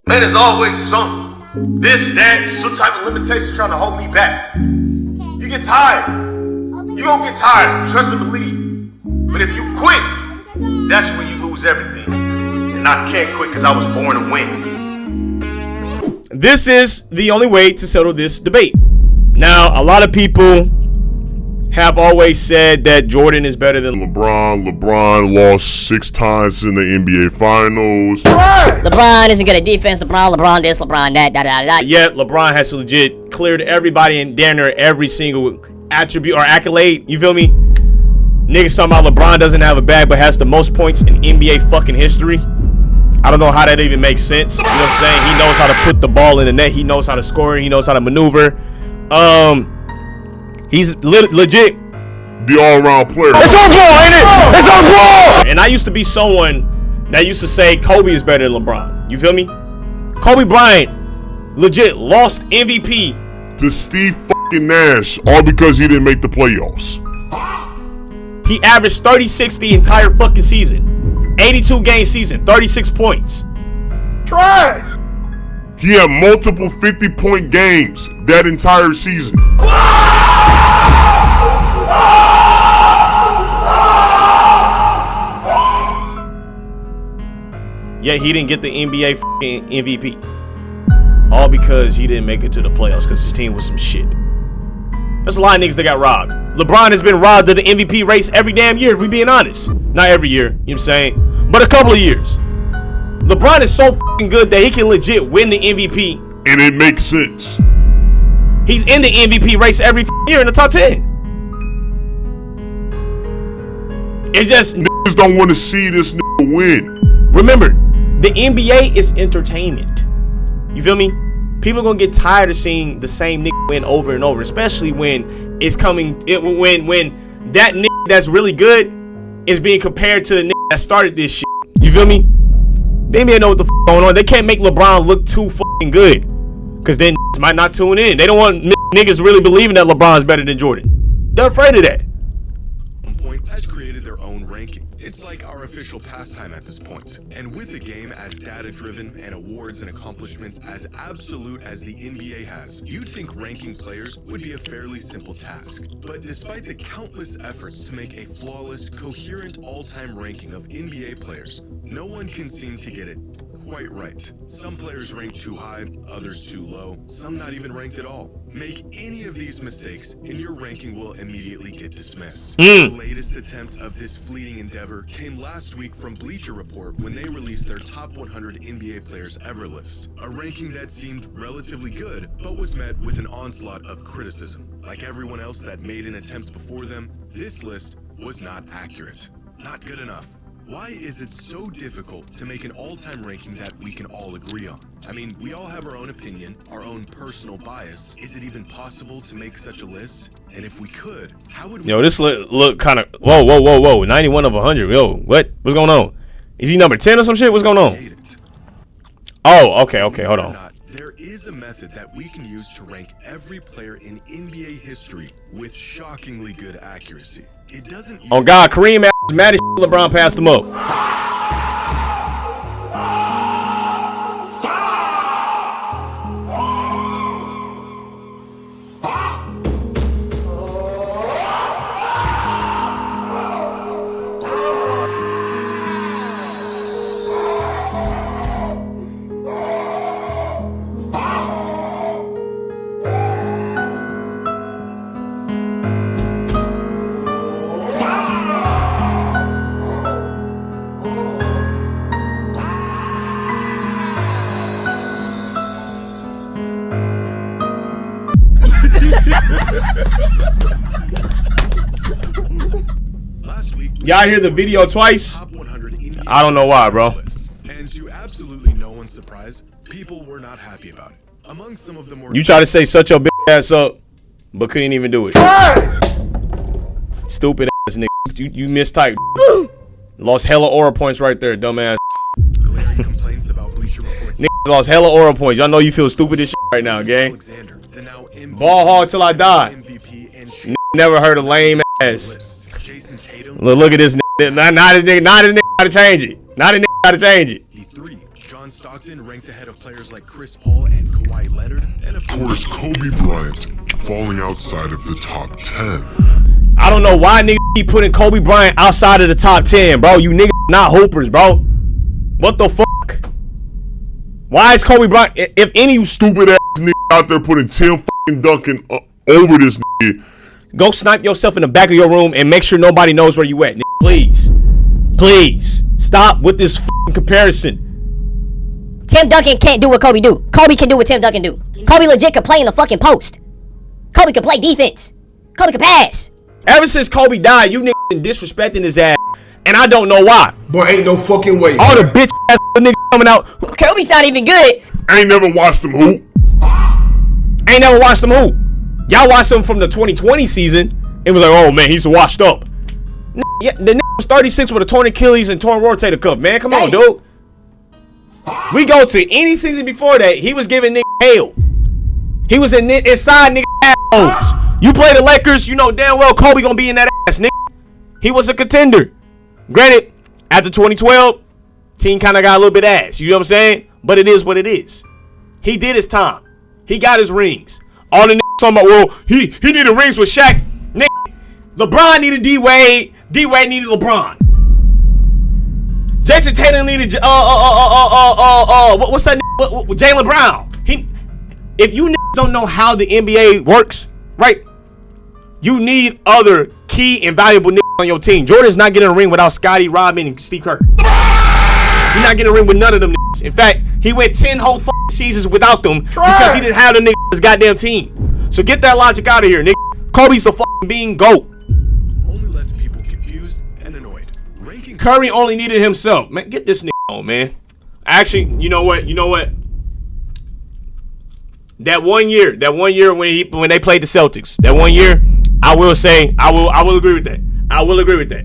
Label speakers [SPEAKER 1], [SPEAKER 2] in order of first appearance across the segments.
[SPEAKER 1] Man, there's always something. This, that, some type of limitation trying to hold me back. You get tired. You gonna get tired. Trust and believe. But if you quit, that's when you lose everything. And I can't quit because I was born to win.
[SPEAKER 2] This is the only way to settle this debate. Now, a lot of people have always said that Jordan is better than
[SPEAKER 3] LeBron. LeBron lost 6 times in the NBA Finals.
[SPEAKER 4] LeBron isn't good at defense. LeBron this, LeBron that, da.
[SPEAKER 2] Yet LeBron has legit cleared everybody in damn near every single attribute or accolade. You feel me? Niggas talking about LeBron doesn't have a bag but has the most points in NBA fucking history. I don't know how that even makes sense. You know what I'm saying? He knows how to put the ball in the net. He knows how to score. He knows how to maneuver. He's legit
[SPEAKER 3] the all-around player.
[SPEAKER 2] It's on ball, ain't it? It's on ball! And I used to be someone that used to say Kobe is better than LeBron. You feel me? Kobe Bryant legit lost MVP
[SPEAKER 3] to Steve fucking Nash, all because he didn't make the playoffs.
[SPEAKER 2] He averaged 36 the entire fucking season. 82 game season, 36 points.
[SPEAKER 5] Try.
[SPEAKER 3] He had multiple 50-point games that entire season.
[SPEAKER 2] Yeah, he didn't get the NBA fucking MVP. All because he didn't make it to the playoffs because his team was some shit. There's a lot of niggas that got robbed. LeBron has been robbed of the MVP race every damn year, if we being honest. Not every year, you know what I'm saying? But a couple of years. LeBron is so fucking good that he can legit win the MVP.
[SPEAKER 3] And it makes sense.
[SPEAKER 2] He's in the MVP race every year in the top 10. It's just
[SPEAKER 3] niggas don't want to see this nigga win.
[SPEAKER 2] Remember, the NBA is entertainment. You feel me? People are gonna get tired of seeing the same nigga win over and over, especially when it's coming. When that nigga that's really good is being compared to the nigga that started this shit. You feel me? They may know what the f going on. They can't make LeBron look too fucking good, cause then might not tune in. They don't want niggas really believing that LeBron's better than Jordan. They're afraid of that.
[SPEAKER 6] Point has created their own ranking. It's like our official pastime at this point. And with the game as data-driven and awards and accomplishments as absolute as the NBA has, you'd think ranking players would be a fairly simple task. But despite the countless efforts to make a flawless, coherent all-time ranking of NBA players, no one can seem to get it quite right. Some players ranked too high, others too low, some not even ranked at all. Make any of these mistakes and your ranking will immediately get dismissed. The latest attempt of this fleeting endeavor came last week from Bleacher Report when they released their top 100 NBA players ever list. A ranking that seemed relatively good, but was met with an onslaught of criticism. Like everyone else that made an attempt before them, this list was not accurate. Not good enough. Why is it so difficult to make an all-time ranking that we can all agree on? I mean, we all have our own opinion, our own personal bias. Is it even possible to make such a list? And if we could, how would we...
[SPEAKER 2] Yo, this look kind of... Whoa. 91 of 100. Yo, what's going on? Is he number 10 or some shit? What's going on? Oh, okay, hold on.
[SPEAKER 6] There is a method that we can use to rank every player in NBA history with shockingly good accuracy. It doesn't...
[SPEAKER 2] Oh, God, Kareem ass mad as shit LeBron passed him up. Y'all hear the video twice? I don't know why, bro.
[SPEAKER 6] And to absolutely no one's surprise, people were not happy about it. Among some of the more...
[SPEAKER 2] You try to say shut your bitch ass up, but couldn't even do it. Stupid ass nigga. You mistyped. Lost hella aura points right there, dumbass.
[SPEAKER 6] Glaring complaints about Bleacher Report's...
[SPEAKER 2] Niggas lost hella aura points. Y'all know you feel stupid as shit right now, gang. Ball hog till I die. Never heard of lame ass. Look at this nigga. Not his nigga gotta change it. Not his nigga gotta change it.
[SPEAKER 6] John Stockton ranked ahead of players like Chris Paul and Kawhi Leonard, and of
[SPEAKER 3] course, Kobe Bryant falling outside of the top 10.
[SPEAKER 2] I don't know why niggas keep putting Kobe Bryant outside of the top 10, bro. You niggas not hoopers, bro. What the fuck? Why is Kobe Bryant, if any
[SPEAKER 3] Stupid ass nigga out there putting Tim fucking Duncan over this nigga.
[SPEAKER 2] Go snipe yourself in the back of your room and make sure nobody knows where you at, nigga. Please. Please. Stop with this fucking comparison.
[SPEAKER 4] Tim Duncan can't do what Kobe do. Kobe can do what Tim Duncan do. Kobe legit can play in the fucking post. Kobe can play defense. Kobe can pass.
[SPEAKER 2] Ever since Kobe died, you niggas been disrespecting his ass, and I don't know why.
[SPEAKER 5] Boy, ain't no fucking way.
[SPEAKER 2] All the bitch ass niggas coming out.
[SPEAKER 4] Kobe's not even good.
[SPEAKER 3] I ain't never watched him hoop.
[SPEAKER 2] Ain't never watched him hoop. Y'all watched him from the 2020 season. It was like, oh man, he's washed up. Yeah, the nigga was 36 with a torn Achilles and torn rotator cuff. Man, come on, dude. We go to any season before that, he was giving nigga hell. He was inside nigga assholes. You play the Lakers, you know damn well Kobe gonna be in that ass, nigga. He was a contender. Granted, after 2012, team kind of got a little bit ass. You know what I'm saying? But it is what it is. He did his time. He got his rings. All the niggas talking about, well, he needed rings with Shaq. Nigga, LeBron needed D-Wade. D-Wade needed LeBron. Jason Tatum needed what's that nigga? Jaylen Brown. If you niggas don't know how the NBA works, right? You need other key and valuable niggas on your team. Jordan's not getting a ring without Scottie, Rodman, and Steve Kerr. He's not getting a ring with none of them niggas. In fact, he went 10 whole fucking seasons without them because he didn't have the niggas on his goddamn team. So get that logic out of here, nigga. Kobe's the fucking being GOAT.
[SPEAKER 6] only lets people confused and annoyed. Ranking
[SPEAKER 2] Curry only needed himself. Man, get this nigga on, man. Actually, you know what? That one year when they played the Celtics, that one year, I will agree with that. I will agree with that.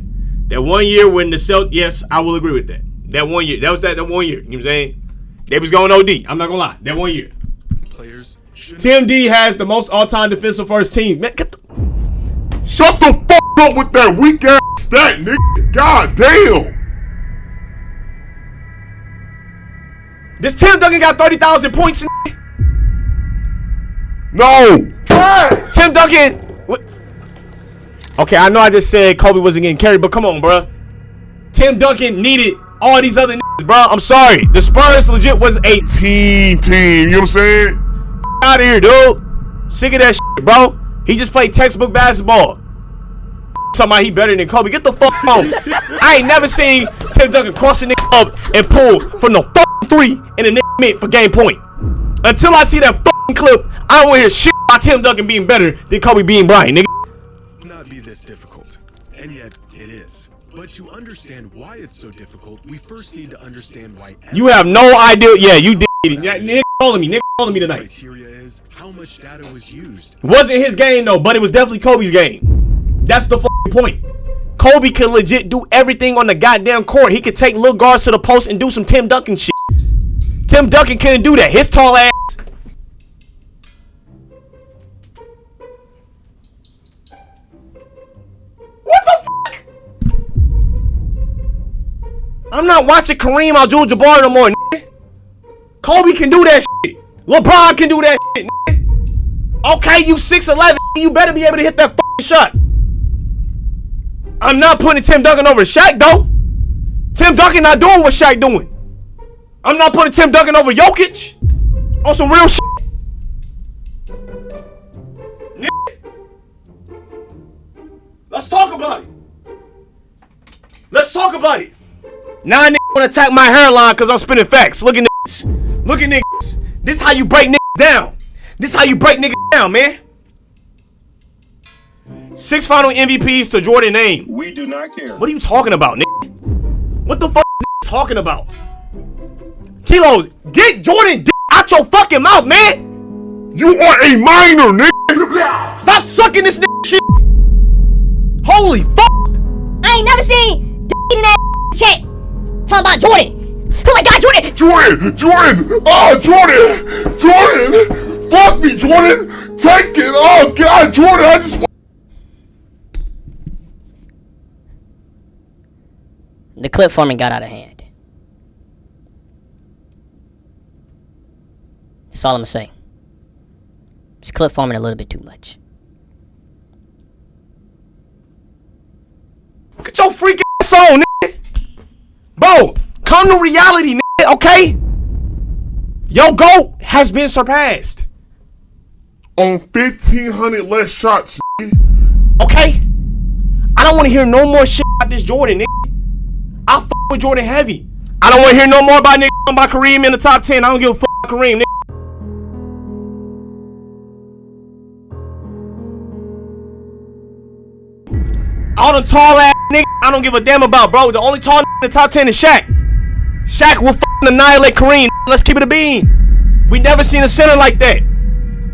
[SPEAKER 2] That one year when the Celtics, yes, I will agree with that. That one year. That was that one year. You know what I'm saying? They was going OD. I'm not gonna lie. That one year.
[SPEAKER 6] players
[SPEAKER 2] Tim D has the most all-time defensive first team. Man,
[SPEAKER 3] Shut the fuck up with that weak ass stat, nigga. God damn.
[SPEAKER 2] this Tim Duncan got 30,000 points. Nigga?
[SPEAKER 3] No.
[SPEAKER 2] Tim Duncan. Okay, I know I just said Kobe wasn't getting carried, but come on, bro. Tim Duncan needed all these other niggas, bro. I'm sorry. The Spurs legit was a
[SPEAKER 3] Team. You know what I'm saying?
[SPEAKER 2] out of here, dude. Sick of that shit, bro. He just played textbook basketball. Talking about he better than Kobe. Get the fuck on. I ain't never seen Tim Duncan cross a nigga up and pull from the fucking three in a nigga mid for game point. Until I see that fucking clip, I don't want to hear shit about Tim Duncan being better than Kobe being Bryant, nigga.
[SPEAKER 6] not be this difficult, and yet it is. But to understand why it's so difficult, we first need to understand why.
[SPEAKER 2] You have no idea. Yeah, you did. Nigga calling me. Nigga calling me tonight.
[SPEAKER 6] Criteria is how much data was used.
[SPEAKER 2] It wasn't his game though, but it was definitely Kobe's game. That's the fucking point. Kobe could legit do everything on the goddamn court. He could take little guards to the post and do some Tim Duncan shit. Tim Duncan couldn't do that. His tall ass. What the fuck? I'm not watching Kareem Abdul-Jabbar no more, nigga. Kobe can do that shit. LeBron can do that shit, nigga. Okay, you 6'11", you better be able to hit that fucking shot. I'm not putting Tim Duncan over Shaq, though. Tim Duncan not doing what Shaq doing. I'm not putting Tim Duncan over Jokic on some real shit. Let's talk about it. Let's talk about it. Now niggas wanna attack my hairline because I'm spinning facts. Look at niggas. Look at niggas. This how you break niggas down. This how you break niggas down, man. 6 final MVPs to Jordan name.
[SPEAKER 5] We do not care.
[SPEAKER 2] What are you talking about, nigga? What the fuck is talking about? Kilos, get Jordan out your fucking mouth, man.
[SPEAKER 3] You are a minor, nigga.
[SPEAKER 2] Stop sucking this nigga shit. Holy fuck.
[SPEAKER 4] I ain't never seen in that chat talking about Jordan. Oh my God, Jordan!
[SPEAKER 3] Jordan. Oh, Jordan. Fuck me, Jordan. Take it. Oh God, Jordan. I just.
[SPEAKER 4] The clip forming got out of hand. That's all I'm gonna say. It's clip farming a little bit too much.
[SPEAKER 2] Get your freak ass on, nigga. Bro, come to reality, nigga, okay? Your GOAT has been surpassed.
[SPEAKER 3] On 1,500 less shots,
[SPEAKER 2] Okay? I don't want to hear no more shit about this Jordan, nigga. I fuck with Jordan heavy. I don't want to hear no more about nigga about Kareem in the top 10. I don't give a fuck about Kareem, nigga. All the tall ass nigga I don't give a damn about, bro. The only tall nigga in the top 10 is Shaq. Shaq will fucking annihilate Kareem. Let's keep it a bean. We never seen a center like that.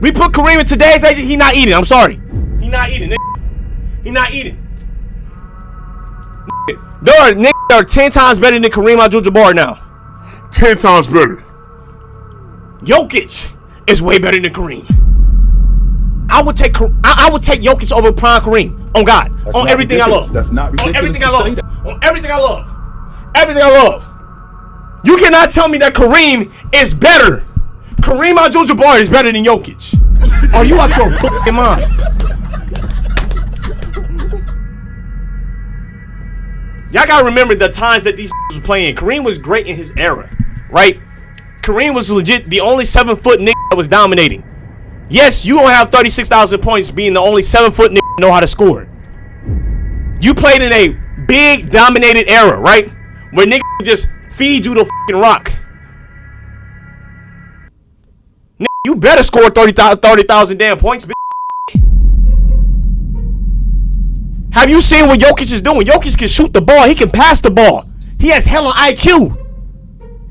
[SPEAKER 2] We put Kareem in today's age, he not eating. I'm sorry. He not eating, nigga. He not eating. There are niggas that are 10 times better than Kareem Abdul-Jabbar now.
[SPEAKER 3] 10 times better.
[SPEAKER 2] Jokic is way better than Kareem. I would take Jokic over prime Kareem. On God.
[SPEAKER 5] That's
[SPEAKER 2] on everything
[SPEAKER 5] ridiculous.
[SPEAKER 2] I love.
[SPEAKER 5] That's not ridiculous.
[SPEAKER 2] On everything I
[SPEAKER 5] to
[SPEAKER 2] love.
[SPEAKER 5] say that.
[SPEAKER 2] On everything I love. Everything I love. You cannot tell me that Kareem is better. Kareem Abdul-Jabbar is better than Jokic. Are you out your fucking mind? Y'all gotta remember the times that these were playing. Kareem was great in his era, right? Kareem was legit the only 7-foot nigga that was dominating. Yes, you don't have 36,000 points being the only 7-foot nigga that know how to score. You played in a big dominated era, right? Where niggas just feed you the fucking rock. Nigga, you better score 30,000 damn points, bitch. Have you seen what Jokic is doing? Jokic can shoot the ball. He can pass the ball. He has hella IQ.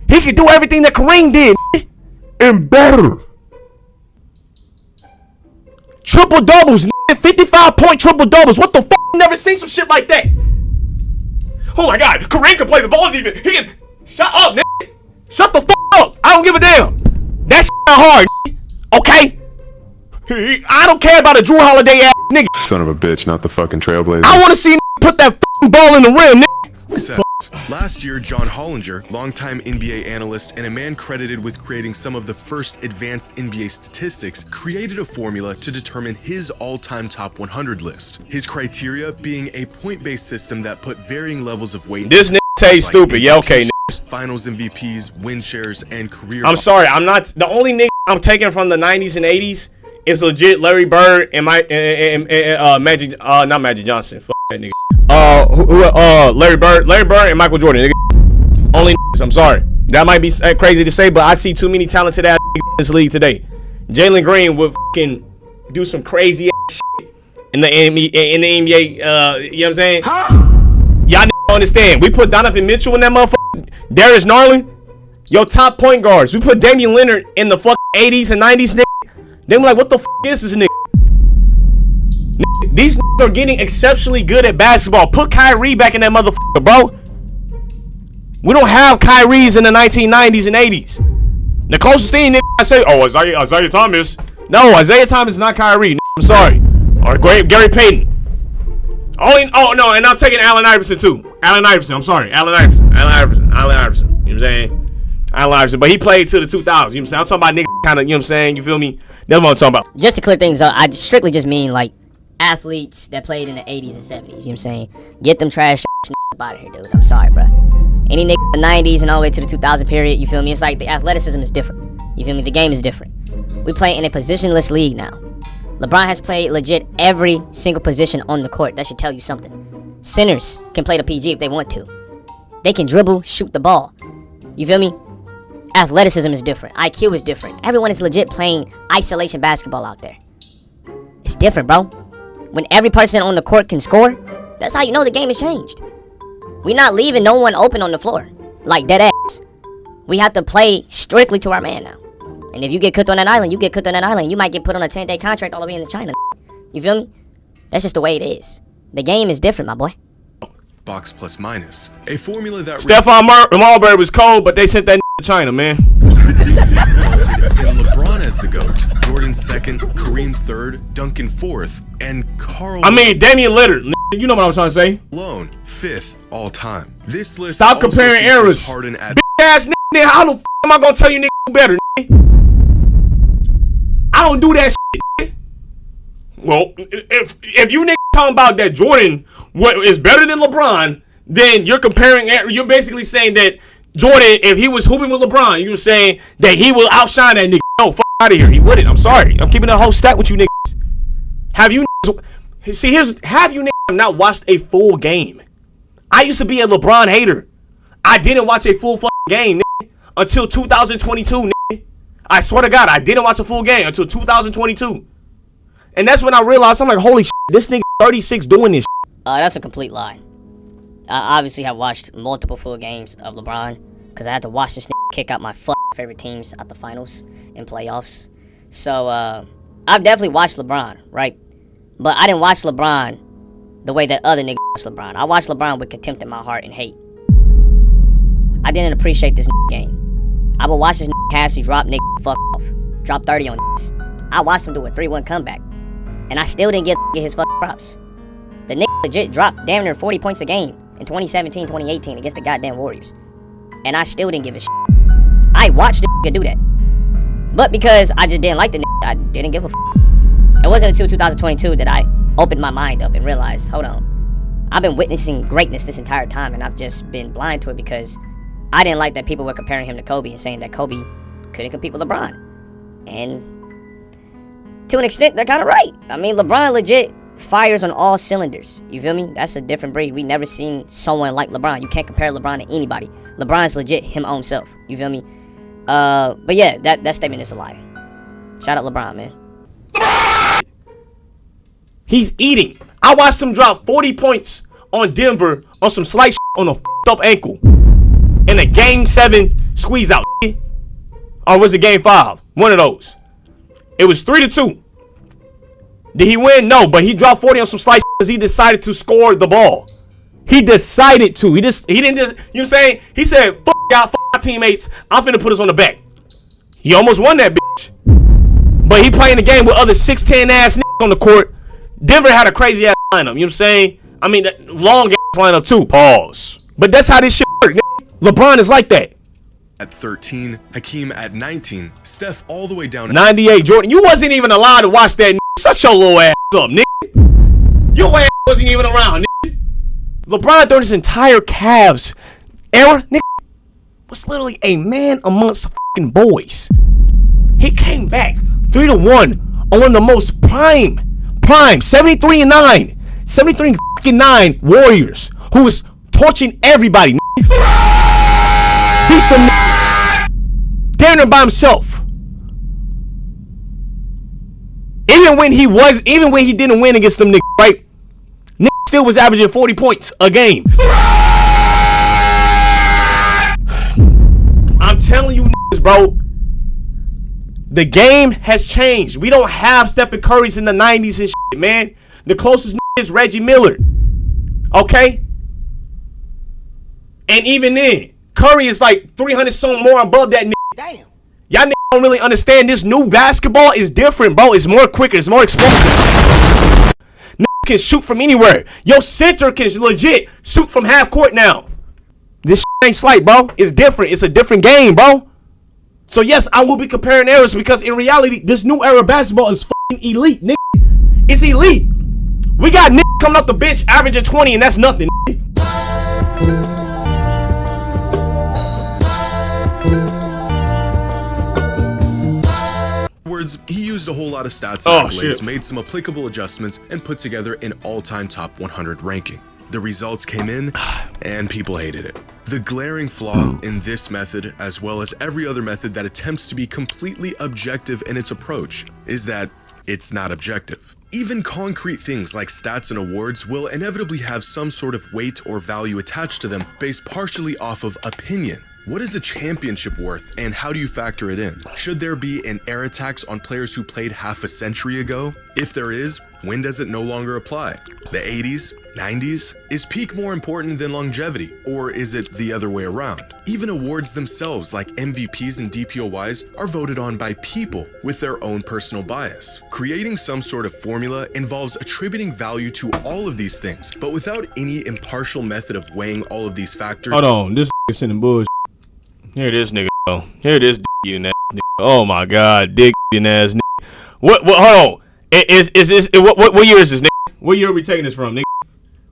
[SPEAKER 2] He can do everything that Kareem did.
[SPEAKER 3] And better.
[SPEAKER 2] Triple doubles, 55-point triple doubles. What the fuck? Never seen some shit like that. Oh my God, Kareem can play the ball even. He can. Shut up, nigga. Shut the fuck up. I don't give a damn. That shit not hard, okay? I don't care about a Drew Holiday ass nigga.
[SPEAKER 7] Son of a bitch, not the fucking Trailblazer.
[SPEAKER 2] I want to see put that fucking ball in the rim, nigga.
[SPEAKER 6] Last year, John Hollinger, longtime NBA analyst and a man credited with creating some of the first advanced NBA statistics, created a formula to determine his all-time top 100 list. His criteria being a point-based system that put varying levels of weight.
[SPEAKER 2] This nigga Tay stupid. Yeah, okay,
[SPEAKER 6] nigga. Finals MVPs, win shares, and career.
[SPEAKER 2] I'm sorry, I'm not the only nigga I'm taking from the 90s and 80s is legit Larry Bird and Magic, not Magic Johnson. Fuck that nigga. Larry Bird and Michael Jordan, nigga. Only niggas, I'm sorry. That might be crazy to say, but I see too many talented ass niggas in this league today. Jalen Green would fucking do some crazy ass shit in the NBA, you know what I'm saying? Y'all niggas don't understand. We put Donovan Mitchell in that motherfucker. Darius Garland, your top point guards. We put Damian Lillard in the fucking 80s and 90s, nigga. They were like, what the fuck is this nigga? These niggas are getting exceptionally good at basketball. Put Kyrie back in that motherfucker, bro. We don't have Kyries in the 1990s and 80s. The closest thing, nigga, I say, oh, Isaiah Thomas. No, Isaiah Thomas is not Kyrie. Nigga, I'm sorry. Or Gary Payton. Oh no, and I'm taking Allen Iverson too. Allen Iverson. I'm sorry, Allen Iverson. You know what I'm saying? Allen Iverson, but he played to the 2000s. You know what I'm saying? I'm talking about nigga kind of. You know what I'm saying? You feel me? That's what I'm talking about.
[SPEAKER 4] Just to clear things up, I strictly just mean like athletes that played in the 80s and 70s. You know what I'm saying? Get them trash out of here, dude. I'm sorry, bro. Any nigga in the 90s and all the way to the 2000 period, you feel me? It's like the athleticism is different. You feel me? The game is different. We play in a positionless league now. LeBron has played legit every single position on the court. That should tell you something. Centers can play the PG if they want to. They can dribble, shoot the ball. You feel me? Athleticism is different. IQ is different. Everyone is legit playing isolation basketball out there. It's different, bro. When every person on the court can score, that's how you know the game has changed. We're not leaving no one open on the floor. Like dead ass. We have to play strictly to our man now. And if you get cooked on that island, you get cooked on that island. You might get put on a 10-day contract all the way into China. You feel me? That's just the way it is. The game is different, my boy.
[SPEAKER 6] Box plus minus. A formula that
[SPEAKER 2] Stephon Marbury was cold, but they sent that to China, man.
[SPEAKER 6] and LeBron as the GOAT, Jordan second, Kareem third, Duncan fourth, and
[SPEAKER 2] Damian Lillard. You know what I'm trying to say.
[SPEAKER 6] Alone fifth all time. This list
[SPEAKER 2] Stop comparing eras. Big ass nigga, how the f am I gonna tell you nigga who better? Nigga? I don't do that shit. Well, if you niggas talking about that Jordan is better than LeBron, then you're basically saying that Jordan, if he was hooping with LeBron, you were saying that he will outshine that nigga. No, fuck out of here. He wouldn't. I'm sorry. I'm keeping the whole stack with you niggas. Have you not watched a full game? I used to be a LeBron hater. I didn't watch a full fucking game, nigga, until 2022, nigga. I swear to God, I didn't watch a full game until 2022. And that's when I realized, I'm like, holy shit, this nigga 36 doing this shit.
[SPEAKER 4] That's a complete lie. I obviously have watched multiple full games of LeBron because I had to watch this nigga kick out my favorite teams at the finals and playoffs. So, I've definitely watched LeBron, right? But I didn't watch LeBron the way that other niggas watch LeBron. I watched LeBron with contempt in my heart and hate. I didn't appreciate this game. I would watch this Cassie drop fuck off. Drop 30 on niggas. I watched him do a 3-1 comeback. And I still didn't get his fucking props. The nigga legit dropped damn near 40 points a game in 2017, 2018 against the goddamn Warriors. And I still didn't give a shit. I watched the nigga do that. But because I just didn't like the nigga, I didn't give a f***. It wasn't until 2022 that I opened my mind up and realized, hold on, I've been witnessing greatness this entire time and I've just been blind to it because I didn't like that people were comparing him to Kobe and saying that Kobe couldn't compete with LeBron. And to an extent, they're kind of right. I mean, LeBron legit fires on all cylinders. You feel me? That's a different breed. We never seen someone like LeBron. You can't compare LeBron to anybody. LeBron's legit him own self. You feel me? But yeah, that statement is a lie. Shout out LeBron, man.
[SPEAKER 2] He's eating. I watched him drop 40 points on Denver on some slight on a up ankle in a game 7 squeeze out. Or was it game 5? One of those. It was 3-2. Did he win? No, but he dropped 40 on some slight because he decided to score the ball. He decided to. He didn't just, you know what I'm saying? He said, fuck y'all, fuck my teammates. I'm finna put us on the back. He almost won that bitch. But he playing the game with other 6'10" ass niggas on the court. Denver had a crazy ass lineup. You know what I'm saying? I mean, long ass lineup too. Pause. But that's how this shit work, nigga. LeBron is like that.
[SPEAKER 6] At 13, Hakeem at 19, Steph all the way down at
[SPEAKER 2] 98, Jordan. You wasn't even allowed to watch that, nigga. Shut your little ass up, nigga. Your ass wasn't even around, nigga. LeBron during his entire Cavs era, nigga, was literally a man amongst fucking boys. He came back 3-1 on one of the most prime 73-9 73-9 Warriors who was torching everybody, nigga. Beat them niggas. Down there by himself. Even when he didn't win against them niggas, right? Niggas still was averaging 40 points a game. I'm telling you niggas, bro. The game has changed. We don't have Stephen Curry's in the 90s and shit, man. The closest is Reggie Miller. Okay? And even then, Curry is like 300 something more above that nigga. Damn. Y'all niggas don't really understand this new basketball is different, bro. It's more quicker. It's more explosive. Niggas can shoot from anywhere. Your center can legit shoot from half court now. This shit ain't slight, bro. It's different. It's a different game, bro. So yes, I will be comparing eras because in reality, this new era of basketball is fucking elite, nigga. It's elite. We got niggas coming off the bench averaging 20 and that's nothing, nigga.
[SPEAKER 6] He used a whole lot of stats and accolades, made some applicable adjustments, and put together an all-time top 100 ranking. The results came in, and people hated it. The glaring flaw in this method, as well as every other method that attempts to be completely objective in its approach, is that it's not objective. Even concrete things like stats and awards will inevitably have some sort of weight or value attached to them based partially off of opinion. What is a championship worth, and how do you factor it in? Should there be an air tax on players who played half a century ago? If there is, when does it no longer apply? The 80s? 90s? Is peak more important than longevity, or is it the other way around? Even awards themselves like MVPs and DPOYs are voted on by people with their own personal bias. Creating some sort of formula involves attributing value to all of these things, but without any impartial method of weighing all of these factors.
[SPEAKER 2] Hold on, this is sending bullshit. Here it is, nigga. Here it is, dick eating ass nigga. Oh my god, dick eating ass nigga. What? Hold on. Is this? What year is this, nigga? What year are we taking this from, nigga?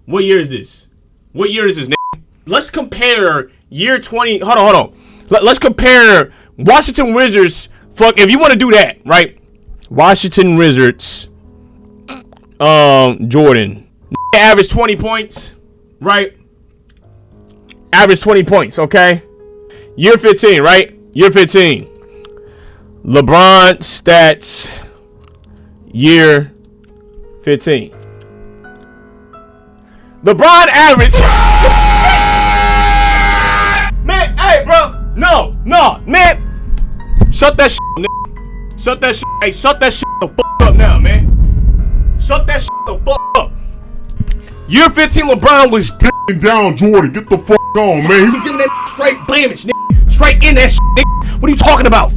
[SPEAKER 2] What year is this? What year is this, nigga? Let's compare year 20. Hold on. Let's compare Washington Wizards. Fuck, if you want to do that, right? Washington Wizards. Jordan. Average 20 points, right? Average 20 points, okay? Year 15, right? Year 15. LeBron stats. Year 15. LeBron average. Man, hey, bro. No, man. Shut that shit, nigga. Shut that shit. Hey, shut that shit the fuck up now, man. Shut that shit the fuck up. Year 15, LeBron was
[SPEAKER 3] down, Jordan. Get the fuck on, man.
[SPEAKER 2] He was giving that straight damage, nigga. Straight in that shit, nigga. What are you talking about?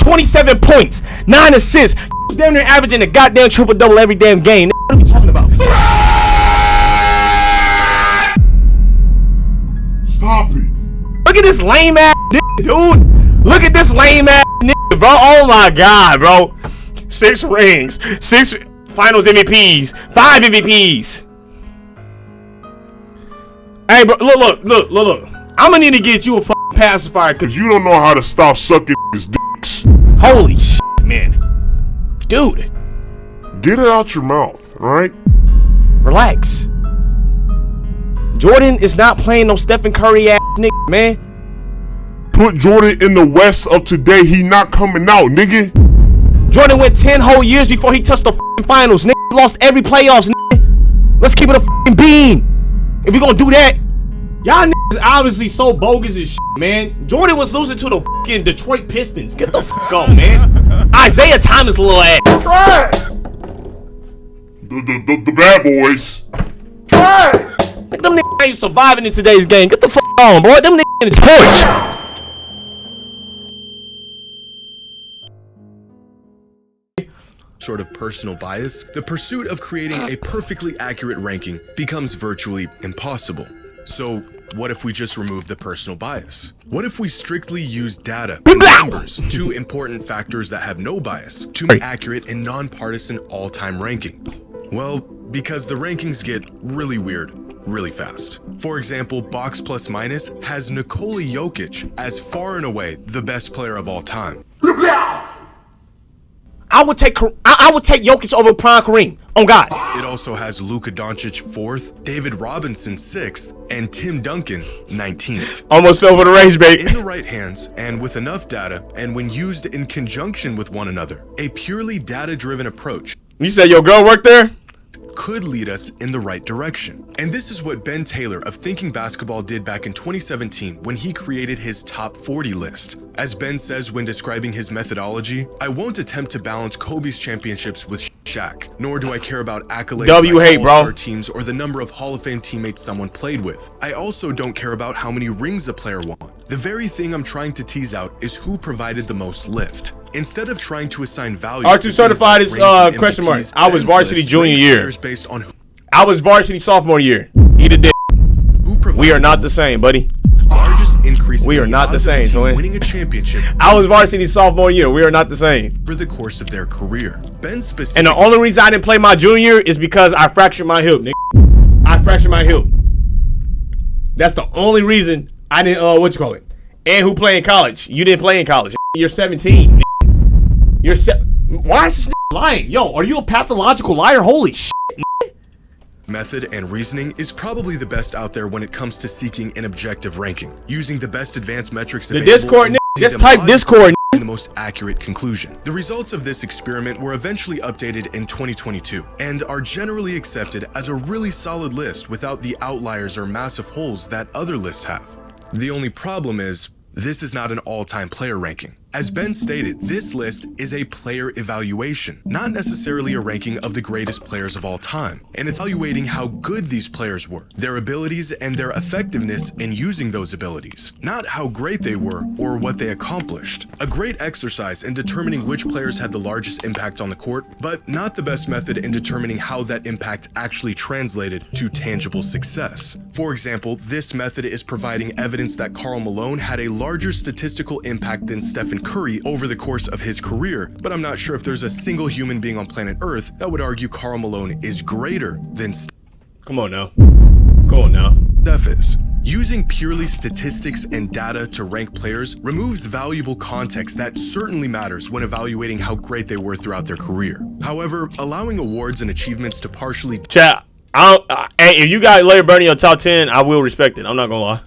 [SPEAKER 2] 27 points, 9 assists. He was damn near averaging a goddamn triple-double every damn game. Nigga, what are we talking about?
[SPEAKER 3] Stop it.
[SPEAKER 2] Look at this lame ass nigga, dude. Look at this lame ass nigga, bro. Oh my god, bro. 6 rings, 6 finals MVPs, 5 MVPs. Hey, bro, look. I'm gonna need to get you a fucking pacifier,
[SPEAKER 3] cause you don't know how to stop sucking his dicks.
[SPEAKER 2] Holy shit, man. Dude.
[SPEAKER 3] Get it out your mouth, alright?
[SPEAKER 2] Relax. Jordan is not playing no Stephen Curry ass nigga, man.
[SPEAKER 3] Put Jordan in the West of today, he not coming out, nigga.
[SPEAKER 2] Jordan went 10 whole years before he touched the fucking finals, nigga. He lost every playoffs, nigga. Let's keep it a fucking bean. If you gonna do that, y'all niggas obviously so bogus as shit, man. Jordan was losing to the fucking Detroit Pistons. Get the fuck on, man. Isaiah Thomas little ass.
[SPEAKER 3] Try. The bad boys. Try.
[SPEAKER 2] Them niggas ain't surviving in today's game. Get the fuck on, boy. Them niggas in the torch.
[SPEAKER 6] Sort of personal bias, the pursuit of creating a perfectly accurate ranking becomes virtually impossible. So, what if we just remove the personal bias? What if we strictly use data and numbers, 2 important factors that have no bias, to make accurate and non-partisan all-time ranking? Well, because the rankings get really weird really fast. For example, Box Plus Minus has Nikola Jokic as far and away the best player of all time.
[SPEAKER 2] I would take Jokic over Prime Kareem. On God.
[SPEAKER 6] It also has Luka Doncic 4th, David Robinson 6th, and Tim Duncan 19th.
[SPEAKER 2] Almost fell for the rage bait.
[SPEAKER 6] In the right hands, and with enough data, and when used in conjunction with one another, a purely data-driven approach.
[SPEAKER 2] You said your girl worked there?
[SPEAKER 6] Could lead us in the right direction. And this is what Ben Taylor of Thinking Basketball did back in 2017 when he created his top 40 list. As Ben says when describing his methodology, I won't attempt to balance Kobe's championships with Shaq, nor do I care about accolades like all-star teams or the number of Hall of Fame teammates someone played with. I also don't care about how many rings a player won. The very thing I'm trying to tease out is who provided the most lift. Instead of trying to assign value
[SPEAKER 2] R2 certified is question mark. I was varsity junior year.
[SPEAKER 6] Based on
[SPEAKER 2] I was varsity sophomore year. Eat a dick. We are not the same, buddy.
[SPEAKER 6] Largest increase
[SPEAKER 2] we are not the same, twin.
[SPEAKER 6] Winning a championship.
[SPEAKER 2] I was varsity sophomore year. We are not the same.
[SPEAKER 6] For the course of their career. Ben specific.
[SPEAKER 2] And the only reason I didn't play my junior is because I fractured my hip, nigga. I fractured my hip. That's the only reason I didn't And who play in college? You didn't play in college. You're 17. Nigga. Why is this lying? Yo, are you a pathological liar? Holy shit.
[SPEAKER 6] Method and reasoning is probably the best out there when it comes to seeking an objective ranking, using the best advanced metrics available.
[SPEAKER 2] The Discord, just type Discord.
[SPEAKER 6] The most accurate conclusion. The results of this experiment were eventually updated in 2022 and are generally accepted as a really solid list without the outliers or massive holes that other lists have. The only problem is, this is not an all-time player ranking. As Ben stated, this list is a player evaluation, not necessarily a ranking of the greatest players of all time, and it's evaluating how good these players were, their abilities and their effectiveness in using those abilities, not how great they were or what they accomplished. A great exercise in determining which players had the largest impact on the court, but not the best method in determining how that impact actually translated to tangible success. For example, this method is providing evidence that Karl Malone had a larger statistical impact than Stephen than Curry over the course of his career, but I'm not sure if there's a single human being on planet Earth that would argue Karl Malone is greater than
[SPEAKER 2] Come on now. Go on now.
[SPEAKER 6] Steph is. Using purely statistics and data to rank players removes valuable context that certainly matters when evaluating how great they were throughout their career. However, allowing awards and achievements to partially
[SPEAKER 2] Chat, hey, if you got Larry Bird in your top 10, I will respect it. I'm not gonna lie.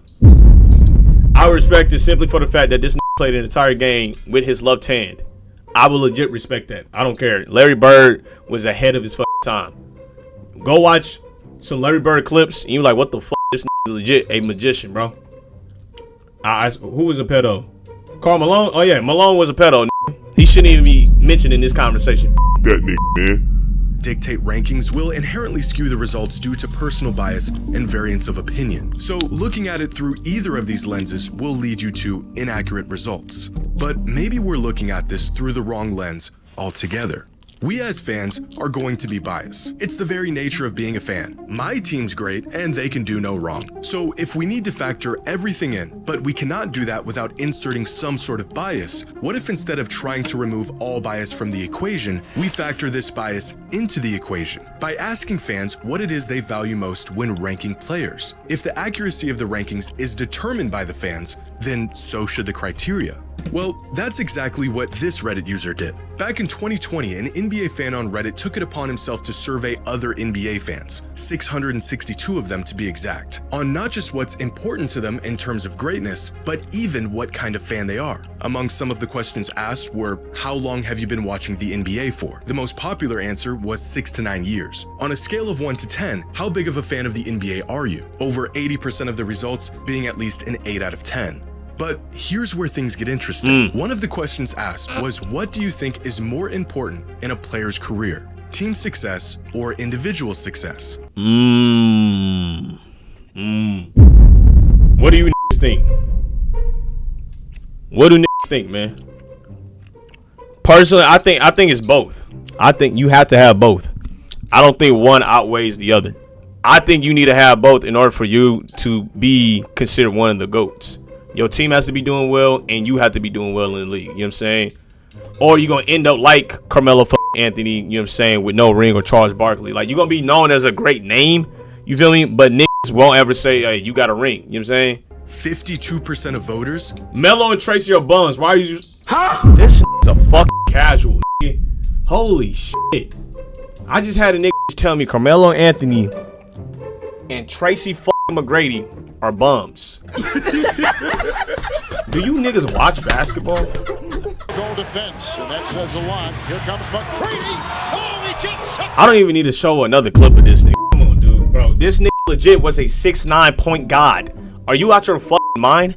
[SPEAKER 2] I respect it simply for the fact that this played an entire game with his left hand. I will legit respect that. I don't care. Larry Bird was ahead of his fucking time. Go watch some Larry Bird clips, and you're like, what the fuck? This is legit a magician, bro. Who was a pedo? Karl Malone? Oh yeah, Malone was a pedo. He shouldn't even be mentioned in this conversation.
[SPEAKER 3] That nigga, man.
[SPEAKER 6] dictate rankings will inherently skew the results due to personal bias and variance of opinion. So looking at it through either of these lenses will lead you to inaccurate results. But maybe we're looking at this through the wrong lens altogether. We as fans are going to be biased. It's the very nature of being a fan. My team's great and they can do no wrong. So if we need to factor everything in, but we cannot do that without inserting some sort of bias, what if instead of trying to remove all bias from the equation, we factor this bias into the equation by asking fans what it is they value most when ranking players? If the accuracy of the rankings is determined by the fans, then so should the criteria. Well, that's exactly what this Reddit user did. Back in 2020, an NBA fan on Reddit took it upon himself to survey other NBA fans, 662 of them to be exact, on not just what's important to them in terms of greatness, but even what kind of fan they are. Among some of the questions asked were, how long have you been watching the NBA for? The most popular answer was 6 to 9 years. On a scale of 1 to 10, how big of a fan of the NBA are you? Over 80% of the results being at least an 8 out of 10. But here's where things get interesting. One of the questions asked was, what do you think is more important in a player's career? Team success or individual success?
[SPEAKER 2] What do you think? What do think, man? Personally, I think it's both. I think you have to have both. I don't think one outweighs the other. I think you need to have both in order for you to be considered one of the GOATs. Your team has to be doing well, and you have to be doing well in the league. You know what I'm saying? Or you're going to end up like Carmelo Anthony, you know what I'm saying, with no ring, or Charles Barkley. Like, you're going to be known as a great name, you feel me? But niggas won't ever say, hey, you got a ring. You know what I'm saying?
[SPEAKER 6] 52% of voters.
[SPEAKER 2] Melo and Tracy are bums. Why are you just... This is a fucking casual, nigga. Holy shit. I just had a nigga tell me Carmelo Anthony and Tracy McGrady are bums. Do you niggas watch basketball?
[SPEAKER 8] Goal defense, and that says a lot. Here comes McGrady. Oh, he just shot.
[SPEAKER 2] I don't even need to show another clip of this nigga. Come on, dude, bro. This nigga legit was a 6'9" point god. Are you out your fucking mind?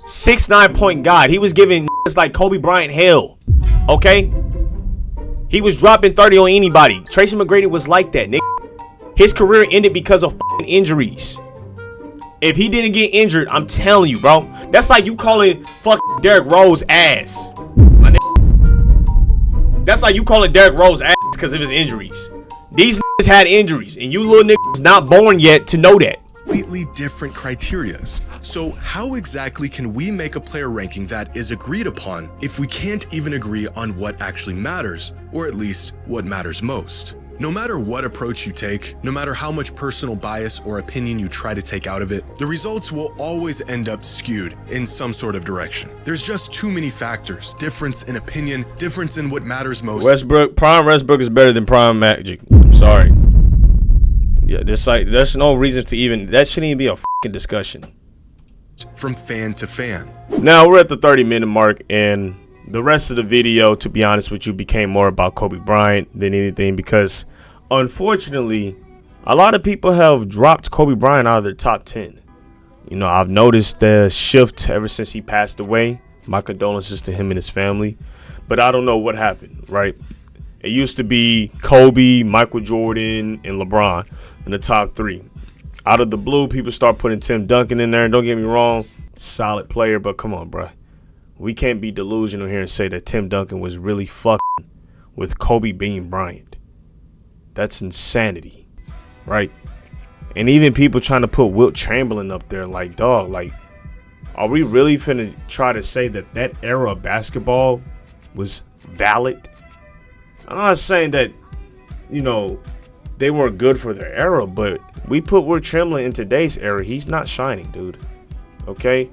[SPEAKER 2] 6'9" point god. He was giving niggas like Kobe Bryant hell. Okay? He was dropping 30 on anybody. Tracy McGrady was like that, nigga. His career ended because of fucking injuries. If he didn't get injured, I'm telling you, bro. That's like you calling fucking Derrick Rose ass. My nigga. That's like you calling Derrick Rose ass because of his injuries. These niggas had injuries, and you little niggas not born yet to know that.
[SPEAKER 6] Completely different criterias. So how exactly can we make a player ranking that is agreed upon if we can't even agree on what actually matters, or at least what matters most? No matter what approach you take, no matter how much personal bias or opinion you try to take out of it, the results will always end up skewed in some sort of direction. There's just too many factors: difference in opinion, difference in what matters most.
[SPEAKER 2] Prime Westbrook is better than Prime Magic. I'm sorry. Yeah, there's no reason to even, that shouldn't even be a fucking discussion.
[SPEAKER 6] From fan to fan.
[SPEAKER 2] Now we're at the 30-minute mark, and the rest of the video, to be honest with you, became more about Kobe Bryant than anything, because unfortunately a lot of people have dropped Kobe Bryant out of their top 10. You know, I've noticed the shift ever since he passed away. My condolences to him and his family, but I don't know what happened, right? It used to be Kobe, Michael Jordan, and LeBron in the top 3. Out of the blue, people start putting Tim Duncan in there. Don't get me wrong, solid player, but come on, bro. We can't be delusional here and say that Tim Duncan was really fucking with Kobe Bean Bryant. That's insanity, right? And even people trying to put Wilt Chamberlain up there, like, dog, like, are we really finna try to say that that era of basketball was valid? I'm not saying that, you know, they weren't good for their era, but we put Will Chamberlain in today's era. He's not shining, dude. Okay?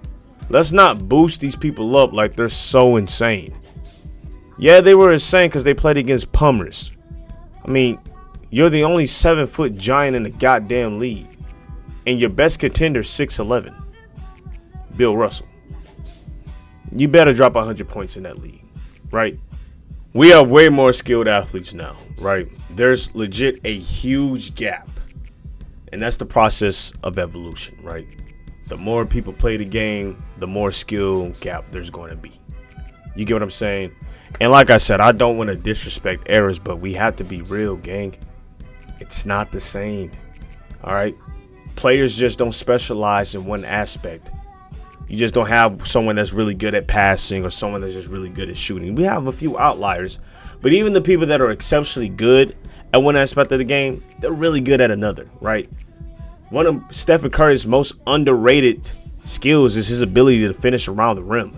[SPEAKER 2] Let's not boost these people up like they're so insane. Yeah, they were insane because they played against pummers. I mean, you're the only 7-foot giant in the goddamn league. And your best contender 6'11". Bill Russell. You better drop 100 points in that league, right? We have way more skilled athletes now, right? There's legit a huge gap. And that's the process of evolution, right? The more people play the game, the more skill gap there's going to be. You get what I'm saying? And like I said, I don't want to disrespect eras, but we have to be real, gang. It's not the same. All right? Players just don't specialize in one aspect. You just don't have someone that's really good at passing or someone that's just really good at shooting. We have a few outliers, but even the people that are exceptionally good at one aspect of the game, they're really good at another, right? One of Stephen Curry's most underrated skills is his ability to finish around the rim.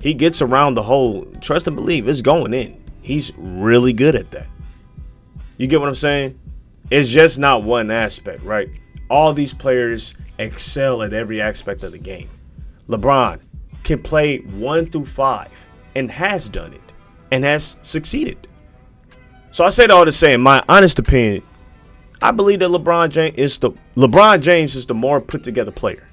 [SPEAKER 2] He gets around the hole. Trust and believe, it's going in. He's really good at that. You get what I'm saying? It's just not one aspect, right? All these players excel at every aspect of the game. LeBron can play 1 through 5 and has done it and has succeeded. So I say that all to say, in my honest opinion, I believe that LeBron James is the more put together player.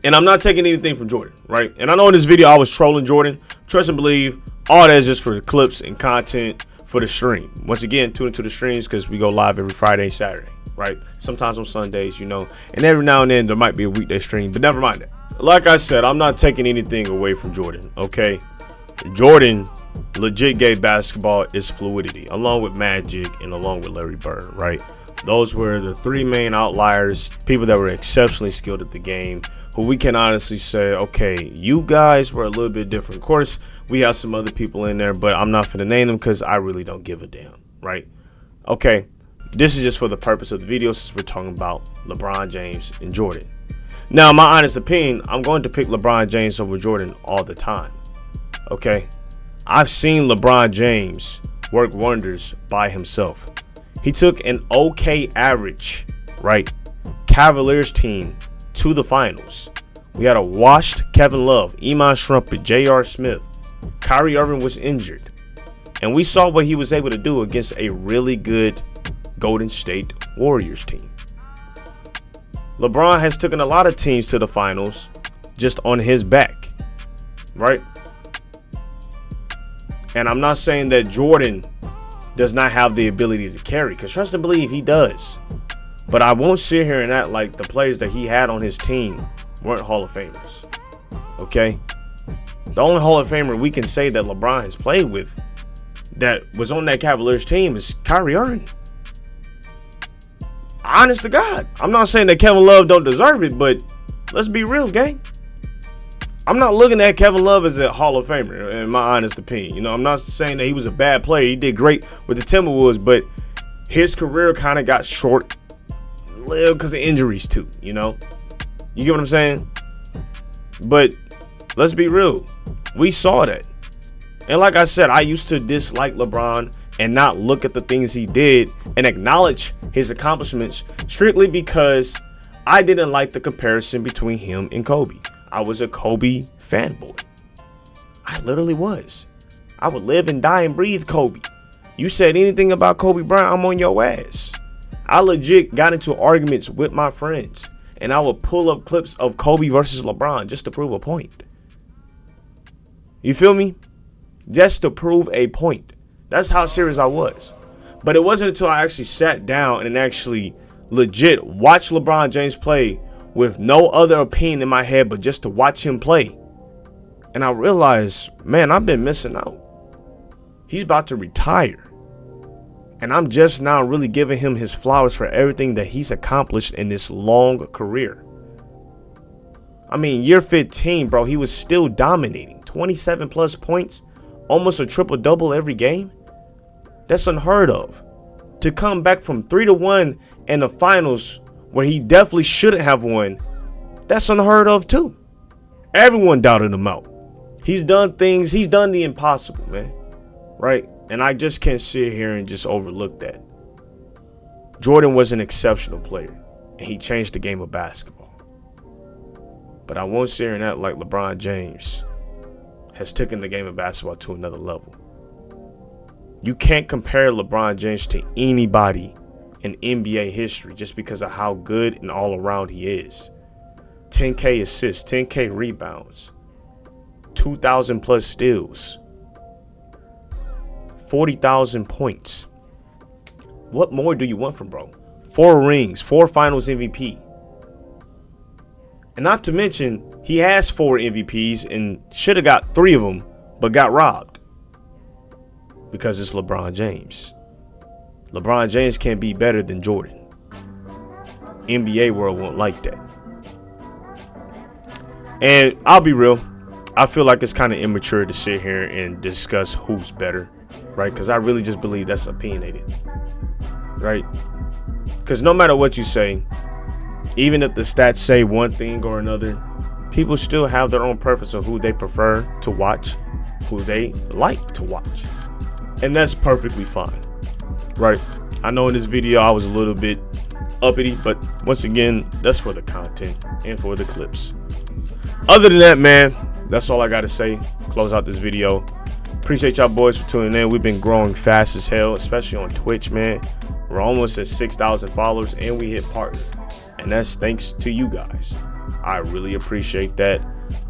[SPEAKER 2] And I'm not taking anything from Jordan, right? And I know in this video I was trolling Jordan. Trust and believe, all that is just for the clips and content for the stream. Once again, tune into the streams because we go live every Friday and Saturday, right? Sometimes on Sundays, you know. And every now and then there might be a weekday stream, but never mind that. Like I said, I'm not taking anything away from Jordan, okay? Jordan legit gave basketball its fluidity, along with Magic and along with Larry Bird, right? Those were the three main outliers, people that were exceptionally skilled at the game, who we can honestly say, okay, you guys were a little bit different. Of course, we have some other people in there, but I'm not finna name them because I really don't give a damn, right? Okay, this is just for the purpose of the video since we're talking about LeBron James and Jordan. Now, my honest opinion, I'm going to pick LeBron James over Jordan all the time, okay? I've seen LeBron James work wonders by himself. He took an okay average, right, Cavaliers team to the finals. We had a washed Kevin Love, Iman Shumpert, J.R. Smith. Kyrie Irving was injured. And we saw what he was able to do against a really good Golden State Warriors team. LeBron has taken a lot of teams to the finals just on his back, right? And I'm not saying that Jordan does not have the ability to carry, because trust and believe he does. But I won't sit here and act like the players that he had on his team weren't Hall of Famers, okay? The only Hall of Famer we can say that LeBron has played with that was on that Cavaliers team is Kyrie Irving. Honest to God. I'm not saying that Kevin Love don't deserve it, but let's be real, gang. I'm not looking at Kevin Love as a Hall of Famer, in my honest opinion. You know, I'm not saying that he was a bad player. He did great with the Timberwolves, but his career kind of got short-lived because of injuries too, you know? You get what I'm saying? But let's be real. We saw that. And like I said, I used to dislike LeBron and not look at the things he did and acknowledge his accomplishments strictly because I didn't like the comparison between him and Kobe. I was a Kobe fanboy. I literally was. I would live and die and breathe Kobe. You said anything about Kobe Bryant, I'm on your ass. I legit got into arguments with my friends, and I would pull up clips of Kobe versus LeBron just to prove a point. You feel me? Just to prove a point. That's how serious I was. But it wasn't until I actually sat down and actually legit watched LeBron James play with no other opinion in my head but just to watch him play. And I realized, man, I've been missing out. He's about to retire. And I'm just now really giving him his flowers for everything that he's accomplished in this long career. I mean, year 15, bro, he was still dominating. 27 plus points, almost a triple-double every game. That's unheard of. To come back from 3-1 in the finals where he definitely shouldn't have won, that's unheard of too. Everyone doubted him out. He's done things. He's done the impossible, man. Right? And I just can't sit here and just overlook that. Jordan was an exceptional player, and he changed the game of basketball. But I won't sit here and act like LeBron James has taken the game of basketball to another level. You can't compare LeBron James to anybody in NBA history just because of how good and all around he is. 10K assists, 10K rebounds, 2,000 plus steals, 40,000 points. What more do you want from bro? 4 rings, 4 finals MVP. And not to mention, he has 4 MVPs and should have got 3 of them, but got robbed. Because it's LeBron James. LeBron James can't be better than Jordan. NBA world won't like that. And I'll be real, I feel like it's kind of immature to sit here and discuss who's better, right? Because I really just believe that's opinionated, right? Because no matter what you say, even if the stats say one thing or another, people still have their own preference of who they prefer to watch, who they like to watch. And that's perfectly fine, right? I know in this video I was a little bit uppity, but once again, that's for the content and for the clips. Other than that, man, that's all I got to say. Close out this video. Appreciate y'all boys for tuning in. We've been growing fast as hell, especially on Twitch, man. We're almost at 6,000 followers and we hit partner. And that's thanks to you guys. I really appreciate that.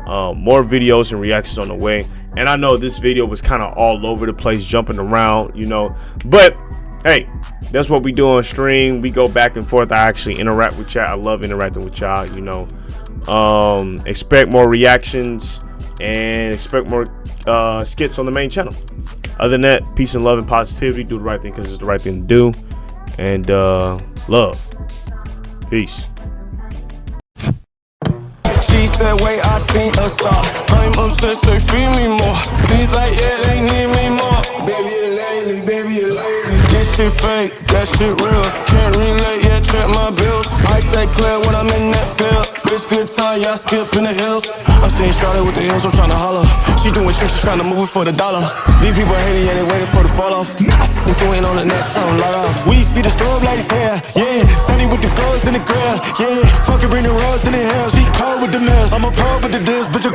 [SPEAKER 2] More videos and reactions on the way. And I know this video was kind of all over the place, jumping around, you know. But, hey, that's what we do on stream. We go back and forth. I actually interact with chat. I love interacting with y'all, you know. Expect more reactions and expect more skits on the main channel. Other than that, peace and love and positivity. Do the right thing because it's the right thing to do. And love. Peace.
[SPEAKER 9] She said, wait, I seen a star. I'm obsessed, they feed me more. Seems like, yeah, they need me more. Baby, you're lately, baby, you're lately. This shit fake, that shit real. Can't relate, yeah, check my bills. I say clear when I'm in that field. It's good time, yeah, I skip in the hills. I'm seeing Charlotte with the hills, I'm trying to holler. She doing tricks, she's trying to move it for the dollar. These people hating, yeah, they waiting for the fall off. I see them two in on the next song, light off. We see the strobe lights here, yeah. Sunny with the girls in the grill, yeah. Fucking bring the rose in the hills, she cold with the mills. I'm a pro with the deals, bitch,